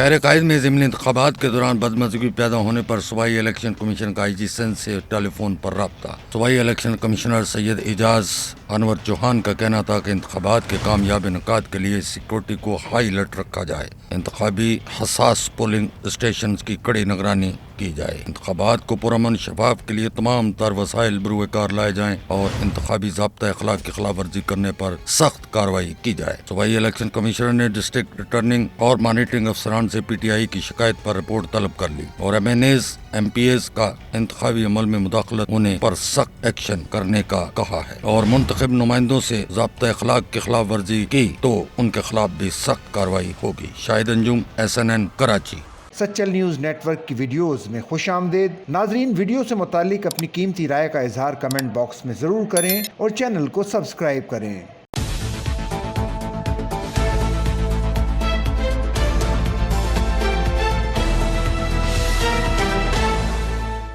شہر قائد میں ضمنی انتخابات کے دوران بدمزگی پیدا ہونے پر صوبائی الیکشن کمیشن کا IG سندھ سے ٹیلی فون پر رابطہ۔ صوبائی الیکشن کمشنر سید اعجاز انور چوہان کا کہنا تھا کہ انتخابات کے کامیاب انعقاد کے لیے سیکورٹی کو ہائی الرٹ رکھا جائے، انتخابی حساس پولنگ اسٹیشنز کی کڑی نگرانی کی جائے، انتخابات کو پرامن شفاف کے لیے تمام تر وسائل بروئے کار لائے جائیں اور انتخابی ضابطہ اخلاق کی خلاف ورزی کرنے پر سخت کارروائی کی جائے۔ صوبائی الیکشن کمشنر نے ڈسٹرکٹ ریٹرننگ اور مانیٹرنگ افسران سے PTI کی شکایت پر رپورٹ طلب کر لی اور MNAs MPAs کا انتخابی عمل میں مداخلت ہونے پر سخت ایکشن کرنے کا کہا ہے اور منتخب نمائندوں سے ضابطہ اخلاق کی خلاف ورزی کی تو ان کے خلاف بھی سخت کارروائی ہوگی۔ Shahid Anjum SNN Karachi. Sachal News Network کی ویڈیوز میں خوش آمدید۔ ناظرین، ویڈیو سے متعلق اپنی قیمتی رائے کا اظہار کمنٹ باکس میں ضرور کریں اور چینل کو سبسکرائب کریں۔